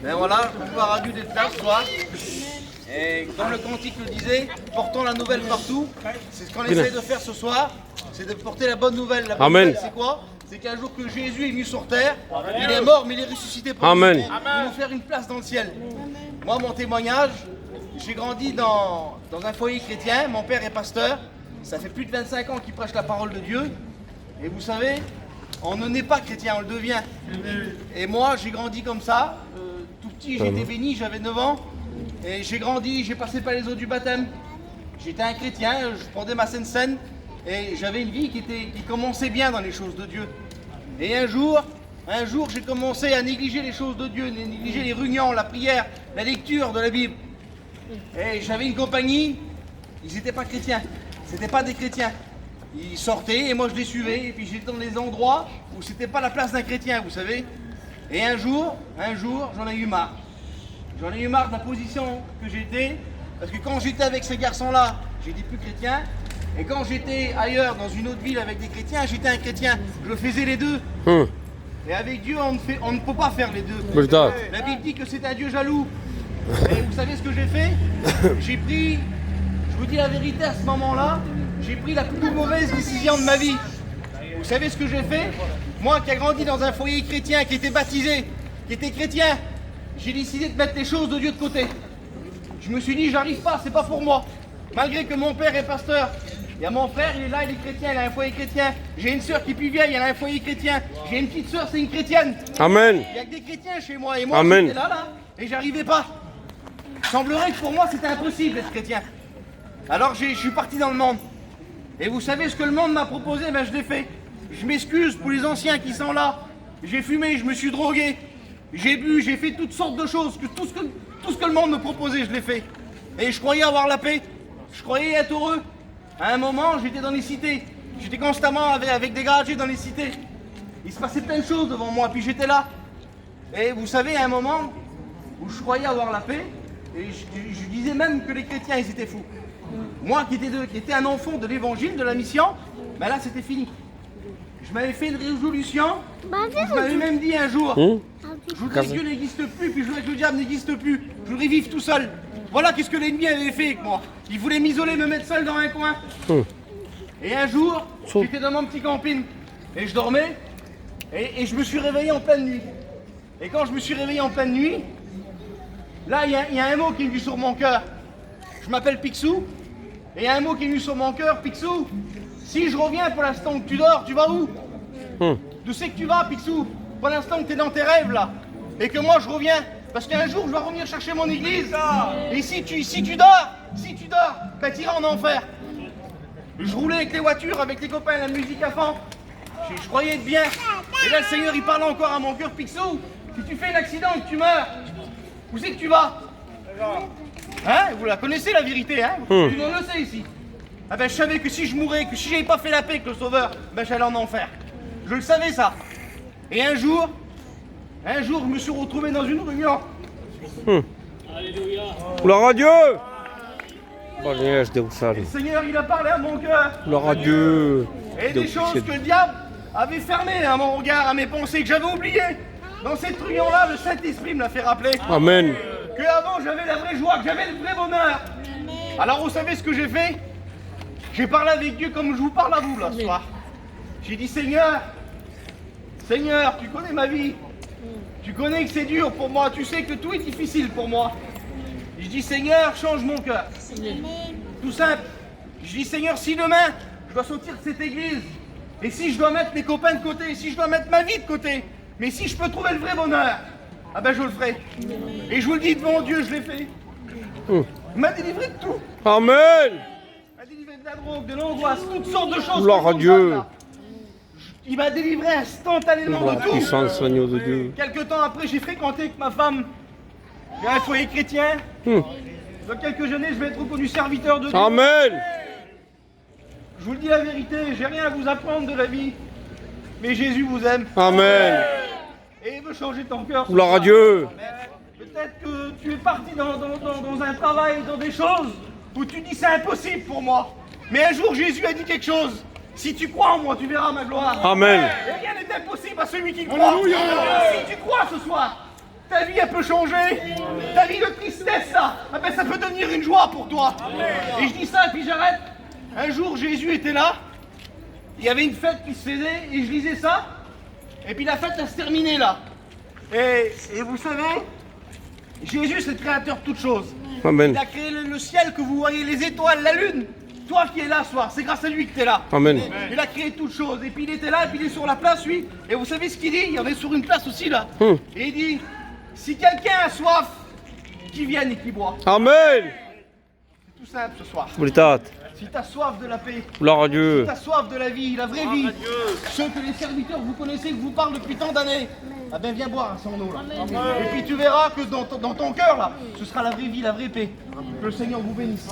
Ben voilà, gloire à Dieu d'être là ce soir. Et comme le cantique le disait, portons la nouvelle partout. C'est ce qu'on essaie de faire ce soir, c'est de porter la bonne nouvelle. La bonne nouvelle, c'est quoi? C'est qu'un jour que Jésus est venu sur terre, il est mort mais il est ressuscité pour nous faire une place dans le ciel. Moi, mon témoignage, j'ai grandi dans un foyer chrétien, mon père est pasteur, ça fait plus de 25 ans qu'il prêche la parole de Dieu. Et vous savez, on ne naît pas chrétien, on le devient. Et moi, j'ai grandi comme ça, tout petit, j'étais béni, j'avais 9 ans. Et j'ai grandi, j'ai passé par les eaux du baptême. J'étais un chrétien, je prenais ma sainte scène et j'avais une vie qui commençait bien dans les choses de Dieu. Et un jour, j'ai commencé à négliger les choses de Dieu, négliger les réunions, la prière, la lecture de la Bible. Et j'avais une compagnie, ils n'étaient pas chrétiens, c'était pas des chrétiens. Ils sortaient et moi je les suivais et puis j'étais dans des endroits où c'était pas la place d'un chrétien, vous savez. Et un jour, j'en ai eu marre. J'en ai eu marre de la position que j'étais, parce que quand j'étais avec ces garçons-là, j'étais plus chrétien, et quand j'étais ailleurs, dans une autre ville avec des chrétiens, j'étais un chrétien. Je faisais les deux. Et avec Dieu, on ne peut pas faire les deux. La Bible dit que c'est un Dieu jaloux. Et vous savez ce que j'ai fait? J'ai pris, je vous dis la vérité à ce moment-là, j'ai pris la plus mauvaise décision de ma vie. Vous savez ce que j'ai fait? Moi qui ai grandi dans un foyer chrétien, qui était baptisé, qui était chrétien, j'ai décidé de mettre les choses de Dieu de côté. Je me suis dit, j'arrive pas, c'est pas pour moi. Malgré que mon père est pasteur. Il y a mon frère, il est là, il est chrétien, il a un foyer chrétien. J'ai une soeur qui est plus vieille, elle a un foyer chrétien. J'ai une petite soeur, c'est une chrétienne. Amen. Il y a que des chrétiens chez moi. Et moi, j'étais là, et j'arrivais pas. Il semblerait que pour moi, c'était impossible d'être chrétien. Alors, je suis parti dans le monde. Et vous savez ce que le monde m'a proposé? Ben, je l'ai fait. Je m'excuse pour les anciens qui sont là. J'ai fumé, je me suis drogué. J'ai bu, j'ai fait toutes sortes de choses. Tout ce que le monde me proposait, je l'ai fait. Et je croyais avoir la paix. Je croyais être heureux. À un moment, j'étais dans les cités. J'étais constamment avec des gadgets dans les cités. Il se passait plein de choses devant moi, puis j'étais là. Et vous savez, à un moment où je croyais avoir la paix, et je disais même que les chrétiens, ils étaient fous. Moi qui étais un enfant de l'évangile, de la mission, ben là, c'était fini. Je m'avais fait une résolution. Je m'avais même dit un jour, je voudrais que Dieu n'existe plus, puis je voudrais que le diable n'existe plus. Je voudrais vivre tout seul. Voilà qu'est-ce que l'ennemi avait fait avec moi. Il voulait m'isoler, me mettre seul dans un coin. Et un jour, j'étais dans mon petit camping et je dormais et je me suis réveillé en pleine nuit. Et quand je me suis réveillé en pleine nuit, là, il y a un mot qui est venu sur mon cœur. Je m'appelle Picsou et il y a un mot qui est venu sur mon cœur. Picsou, si je reviens pour l'instant que tu dors, tu vas où? D'où c'est que tu vas, Picsou? Pour l'instant que tu es dans tes rêves, là. Et que moi, je reviens. Parce qu'un jour, je vais revenir chercher mon église. Et si tu dors, ben tu iras en enfer. Je roulais avec les voitures, avec les copains, la musique à fond. Je croyais être bien. Et là, le Seigneur, il parle encore à mon cœur. Picsou, si tu fais un accident et que tu meurs, où c'est que tu vas? Hein? Vous la connaissez, la vérité, hein? Tout le monde le sait ici. Ah ben, je savais que si je mourais, que si j'avais pas fait la paix avec le Sauveur, ben j'allais en enfer. Je le savais, ça. Et un jour, je me suis retrouvé dans une réunion. Gloire à Dieu. Le Le Seigneur, il a parlé à mon cœur. Gloire à Dieu. Et des choses que le diable avait fermées à mon regard, à mes pensées, que j'avais oubliées. Dans cette réunion-là, le Saint-Esprit me l'a fait rappeler. Amen. Que avant, j'avais la vraie joie, que j'avais le vrai bonheur. Alors, vous savez ce que j'ai fait? J'ai parlé avec Dieu comme je vous parle à vous, là, ce soir. J'ai dit, Seigneur, tu connais ma vie. Tu connais que c'est dur pour moi. Tu sais que tout est difficile pour moi. Je dis, Seigneur, change mon cœur. Tout simple. Je dis, Seigneur, si demain, je dois sortir de cette église, et si je dois mettre mes copains de côté, si je dois mettre ma vie de côté, mais si je peux trouver le vrai bonheur, ah ben je le ferai. Et je vous le dis devant Dieu, je l'ai fait. Il m'a délivré de tout. Amen. Il m'a délivré de la drogue, de l'angoisse, toutes sortes de choses. Gloire à Dieu. Il m'a délivré instantanément La de tout. puissance, Seigneur de Dieu. Quelques temps après, j'ai fréquenté avec ma femme. J'ai un foyer chrétien. Dans quelques années, je vais être reconnu serviteur de Dieu. Amen. Je vous le dis la vérité, j'ai rien à vous apprendre de la vie. Mais Jésus vous aime. Amen. Et il veut changer ton cœur. Gloire à Dieu. Peut-être que tu es parti dans un travail, dans des choses où tu dis c'est impossible pour moi. Mais un jour, Jésus a dit quelque chose. Si tu crois en moi, tu verras ma gloire. Amen. Et rien n'est impossible à celui qui croit. Si tu crois ce soir, ta vie vie elle peut changer. Ta vie de tristesse là, ah ben ça peut devenir une joie pour toi. Et je dis ça et puis j'arrête. Un jour Jésus était là, il y avait une fête qui se faisait et je lisais ça. Et puis la fête elle se terminait là. Et vous savez, Jésus c'est le créateur de toutes choses. Amen. Il a créé le ciel que vous voyez, les étoiles, la lune. Toi qui es là ce soir, c'est grâce à lui que tu es là. Amen. Il a créé toutes choses. Et puis il était là, et puis il est sur la place, lui. Et vous savez ce qu'il dit? Il y en est sur une place aussi là. Et il dit, si quelqu'un a soif, qu'il vienne et qu'il boit. Amen. C'est tout simple ce soir. Veritat. Si tu as soif de la paix, Gloire à si Dieu. tu as soif de la vie, la vraie vie, ceux que les serviteurs vous connaissez, que vous parlent depuis tant d'années, ah ben viens boire à son eau là. Et puis tu verras que dans ton cœur là, ce sera la vraie vie, la vraie paix. Que le Seigneur vous bénisse.